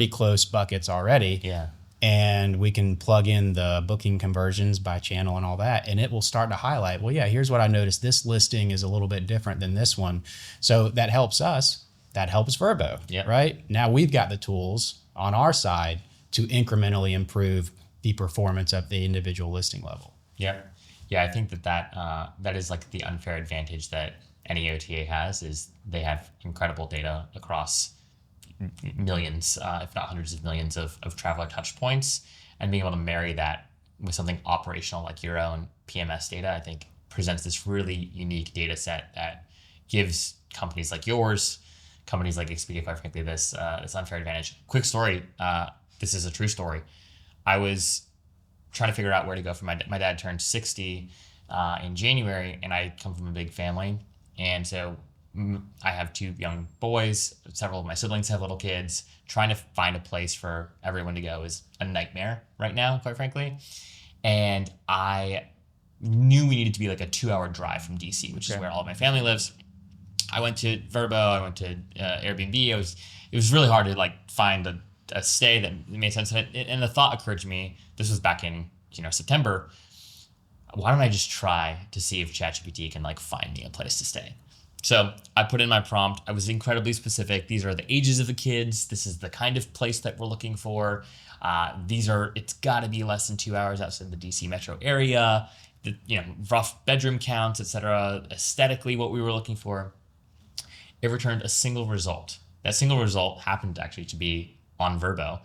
close buckets already. Yeah. And we can plug in the booking conversions by channel and all that, and it will start to highlight, well, yeah, here's what I noticed. This listing is a little bit different than this one. So that helps us. That helps Vrbo, right? Now we've got the tools on our side to incrementally improve the performance of the individual listing level. Yeah. I think that is like the unfair advantage that any OTA has, is they have incredible data across millions, if not hundreds of millions of traveler touch points, and being able to marry that with something operational like your own PMS data, I think presents this really unique data set that gives companies like yours, companies like Expedia, quite frankly, this unfair advantage. Quick story. This is a true story. I was trying to figure out where to go for my dad turned 60 in January, and I come from a big family, and so I have 2 young boys. Several of my siblings have little kids. Trying to find a place for everyone to go is a nightmare right now, quite frankly. And I knew we needed to be like a 2-hour drive from DC, which is where all of my family lives. I went to Vrbo. I went to Airbnb. It was really hard to like find a stay that made sense. And the thought occurred to me. This was back in September. Why don't I just try to see if ChatGPT can like find me a place to stay? So I put in my prompt. I was incredibly specific. These are the ages of the kids. This is the kind of place that we're looking for. It's got to be less than 2 hours outside the DC metro area. Rough bedroom counts, etc. Aesthetically, what we were looking for. It returned a single result. That single result happened actually to be on Vrbo.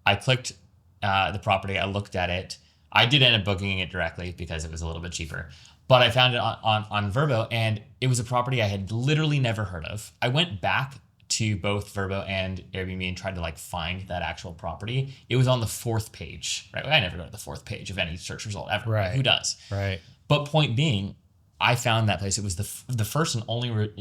I clicked the property. I looked at it. I did end up booking it directly because it was a little bit cheaper. But I found it on Vrbo, and it was a property I had literally never heard of. I went back to both Vrbo and Airbnb and tried to like find that actual property. It was on the 4th page, right? I never go to the 4th page of any search result ever. Right. Who does? Right. But point being, I found that place. It was the first and only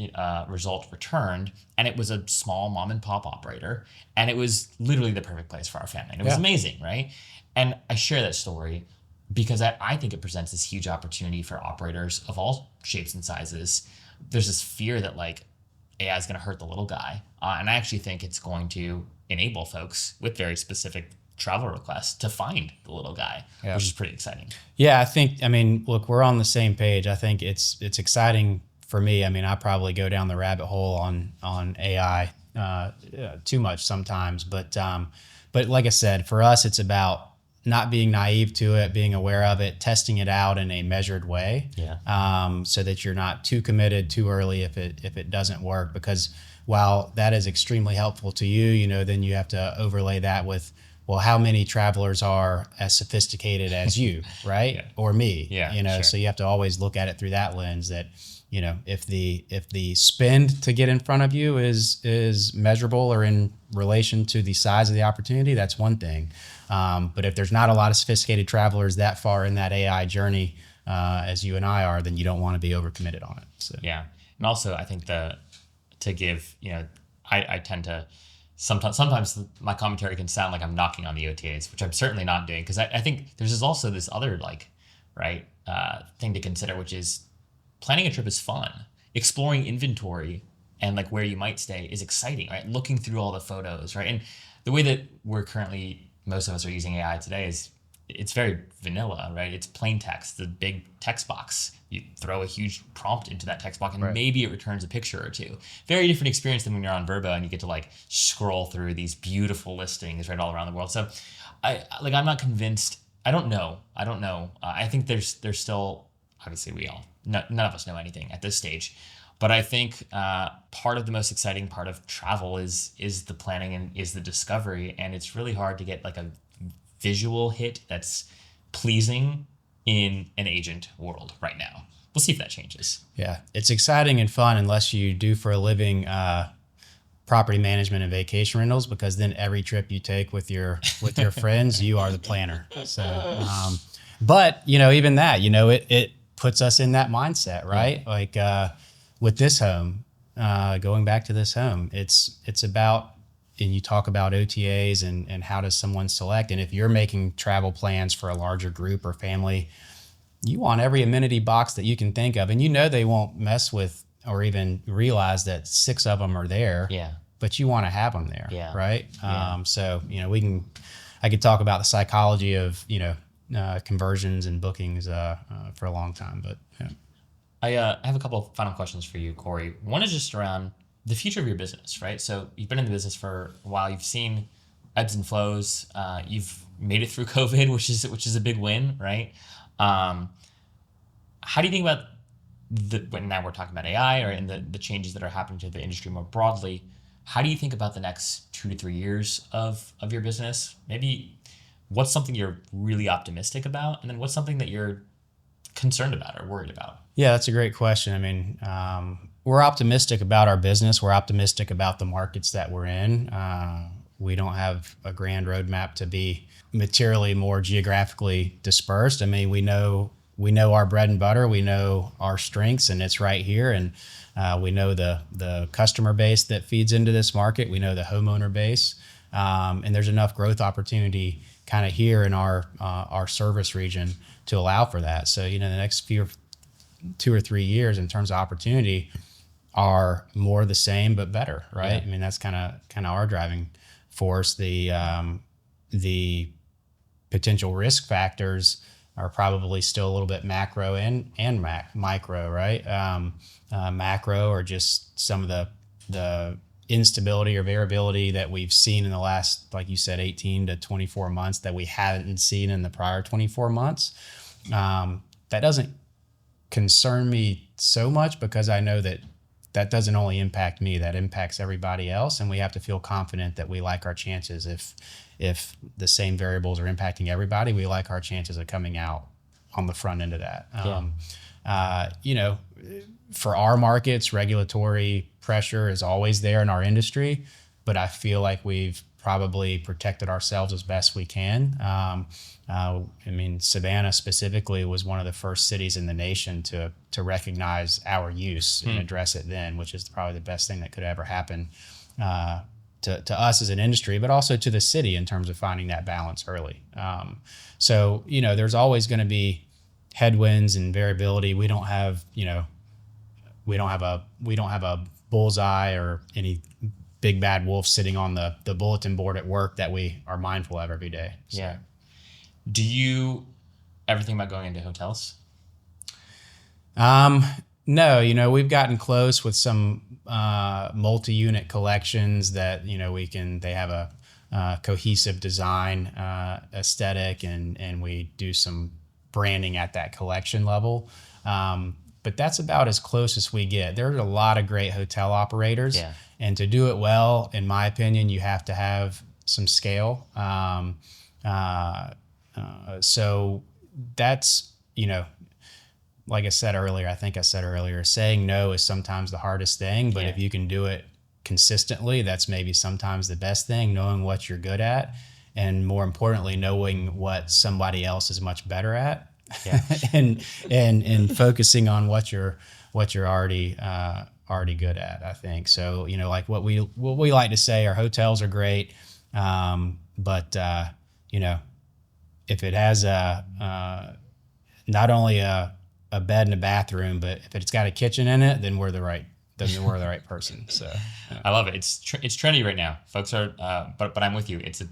result returned, and it was a small mom and pop operator, and it was literally the perfect place for our family. And it was amazing, right? And I share that story because I think it presents this huge opportunity for operators of all shapes and sizes. There's this fear that like AI is going to hurt the little guy. And I actually think it's going to enable folks with very specific travel requests to find the little guy, which is pretty exciting. Yeah, look, we're on the same page. I think it's exciting for me. I probably go down the rabbit hole on AI too much sometimes. But like I said, for us, it's about not being naive to it, being aware of it, testing it out in a measured way, so that you're not too committed too early if it doesn't work. Because while that is extremely helpful to you, then you have to overlay that with, well, how many travelers are as sophisticated as you, right? Or me, So you have to always look at it through that lens. That if the spend to get in front of you is measurable or in relation to the size of the opportunity, that's one thing. But if there's not a lot of sophisticated travelers that far in that AI journey, as you and I are, then you don't want to be overcommitted on it. So. Yeah. And also I think I tend to, sometimes my commentary can sound like I'm knocking on the OTAs, which I'm certainly not doing. Cause I think there's also this other thing to consider, which is planning a trip is fun. Exploring inventory and like where you might stay is exciting, right? Looking through all the photos, right? And the way that we're currently most of us are using AI today is it's very vanilla, right? It's plain text, the big text box. You throw a huge prompt into that text box and Right. maybe it returns a picture or two. Very different experience than when you're on Vrbo and you get to like scroll through these beautiful listings right all around the world. So I'm not convinced. I don't know. I think there's still, obviously none of us know anything at this stage. But I think part of the most exciting part of travel is the planning and is the discovery. And it's really hard to get like a visual hit that's pleasing in an agent world right now. We'll see if that changes. Yeah, it's exciting and fun unless you do for a living property management and vacation rentals, because then every trip you take with your friends, you are the planner. So, but even that, it puts us in that mindset, right? Yeah. Like with this home, going back to this home, it's about, and you talk about OTAs and how does someone select, and if you're making travel plans for a larger group or family, you want every amenity box that you can think of, and they won't mess with or even realize that 6 of them are there. Yeah. But you want to have them there. Yeah. Right. Yeah. So I could talk about the psychology of conversions and bookings for a long time, but yeah. I have a couple of final questions for you, Corey. One is just around the future of your business, right? So you've been in the business for a while. You've seen ebbs and flows. You've made it through COVID, which is a big win, right? How do you think about now we're talking about AI or in the changes that are happening to the industry more broadly? How do you think about the next 2 to 3 years of your business? Maybe what's something you're really optimistic about, and then what's something that you're concerned about or worried about? Yeah, that's a great question. I mean, we're optimistic about our business. We're optimistic about the markets that we're in. We don't have a grand roadmap to be materially more geographically dispersed. I mean, we know our bread and butter. We know our strengths, and it's right here. And we know the customer base that feeds into this market. We know the homeowner base, and there's enough growth opportunity kind of here in our service region to allow for that. So the next 2 or 3 years in terms of opportunity are more the same but better, right? Yeah. I mean, that's kind of our driving force. The potential risk factors are probably still a little bit macro and micro, right? Macro or just some of the instability or variability that we've seen in the last, like you said, 18 to 24 months that we hadn't seen in the prior 24 months. That doesn't concern me so much, because I know that doesn't only impact me, that impacts everybody else. And we have to feel confident that we like our chances. If the same variables are impacting everybody, we like our chances of coming out on the front end of that. For our markets, regulatory pressure is always there in our industry, but I feel like we've probably protected ourselves as best we can. I mean, Savannah specifically was one of the first cities in the nation to recognize our use and address it then, which is probably the best thing that could ever happen to us as an industry, but also to the city in terms of finding that balance early. So there's always going to be headwinds and variability. We don't have a bullseye or any big bad wolf sitting on the bulletin board at work that we are mindful of every day. So. Yeah. Do you ever think about going into hotels? No, we've gotten close with some multi-unit collections that, they have a cohesive design aesthetic, and we do some branding at that collection level. But that's about as close as we get. There's a lot of great hotel operators. Yeah. And to do it well, in my opinion, you have to have some scale. So that's, like I said earlier, saying no is sometimes the hardest thing, but if you can do it consistently, that's maybe sometimes the best thing, knowing what you're good at, and more importantly, knowing what somebody else is much better at. Yeah. and focusing on what you're already good at, I think. So, like what we like to say, our hotels are great. But if it has not only a bed and a bathroom, but if it's got a kitchen in it, then we're the right person. So yeah. I love it. It's trendy right now. Folks are, but I'm with you. It's a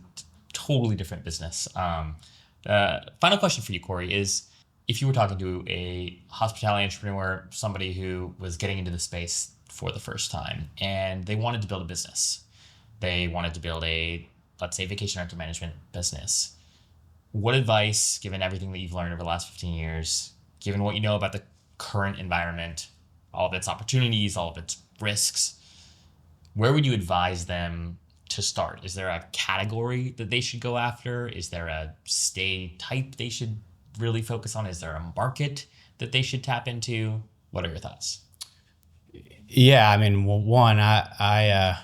totally different business. Final question for you, Corey, is if you were talking to a hospitality entrepreneur, somebody who was getting into the space for the first time, and they wanted to build a business, they wanted to build a, let's say, vacation rental management business, what advice, given everything that you've learned over the last 15 years, given what you know about the current environment, all of its opportunities, all of its risks, where would you advise them to start? Is there a category that they should go after? Is there a stay type they should really focus on? Is there a market that they should tap into? What are your thoughts? Yeah, I mean, well, one, I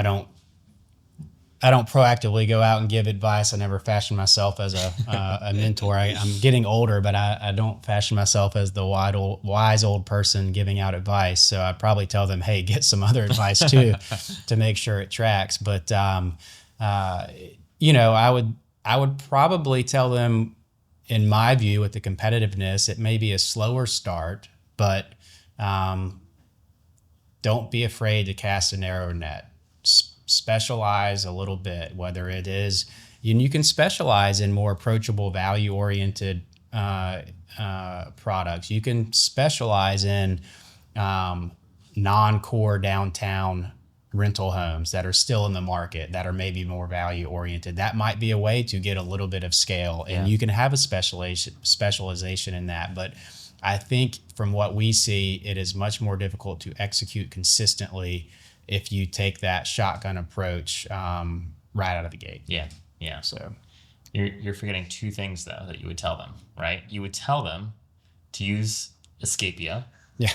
don't proactively go out and give advice. I never fashion myself as a mentor. I'm getting older, but I don't fashion myself as the wise old person giving out advice. So I probably tell them, hey, get some other advice too, to make sure it tracks. But I would probably tell them, in my view, with the competitiveness, it may be a slower start, but don't be afraid to cast a narrow net. Specialize a little bit, whether it is, you can specialize in more approachable, value-oriented products. You can specialize in non-core downtown rental homes that are still in the market, that are maybe more value-oriented. That might be a way to get a little bit of scale, and you can have a specialization in that. But I think from what we see, it is much more difficult to execute consistently if you take that shotgun approach right out of the gate. Yeah. So you're forgetting two things, though, that you would tell them, right? You would tell them to use Escapia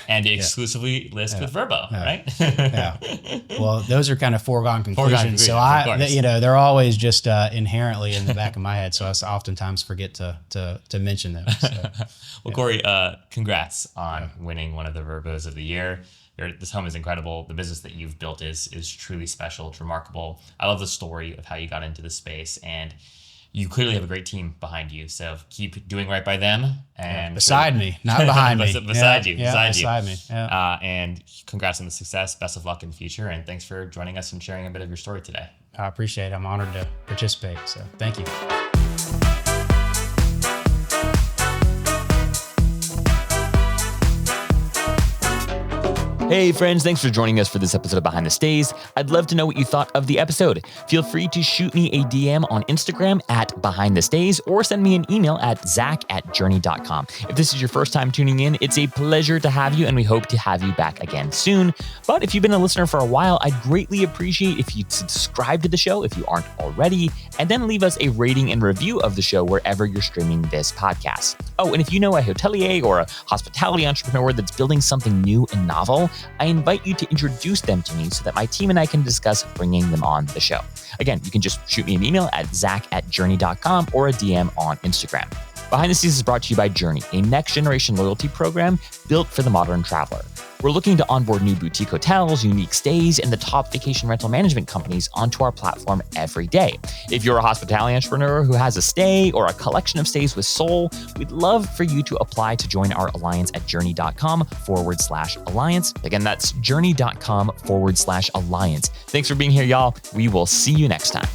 and exclusively list with Vrbo, right? Yeah. Well, those are kind of foregone conclusions. So they're always just inherently in the back of my head. So I oftentimes forget to mention those. So, well, Corey, congrats on winning one of the Vrbos of the year. This home is incredible. The business that you've built is truly special. It's remarkable. I love the story of how you got into this space, and you clearly have a great team behind you. So keep doing right by them. And beside me, not behind me. Beside you. Beside me. Yeah. And congrats on the success. Best of luck in the future. And thanks for joining us and sharing a bit of your story today. I appreciate it. I'm honored to participate. So thank you. Hey friends, thanks for joining us for this episode of Behind the Stays. I'd love to know what you thought of the episode. Feel free to shoot me a DM on Instagram at Behind the Stays, or send me an email at zach@journey.com. If this is your first time tuning in, it's a pleasure to have you, and we hope to have you back again soon. But if you've been a listener for a while, I'd greatly appreciate if you'd subscribe to the show if you aren't already, and then leave us a rating and review of the show wherever you're streaming this podcast. Oh, and if you know a hotelier or a hospitality entrepreneur that's building something new and novel, I invite you to introduce them to me so that my team and I can discuss bringing them on the show. Again, you can just shoot me an email at zach@journey.com or a DM on Instagram. Behind the Scenes is brought to you by Journey, a next-generation loyalty program built for the modern traveler. We're looking to onboard new boutique hotels, unique stays, and the top vacation rental management companies onto our platform every day. If you're a hospitality entrepreneur who has a stay or a collection of stays with soul, we'd love for you to apply to join our alliance at journey.com/alliance. Again, that's journey.com/alliance. Thanks for being here, y'all. We will see you next time.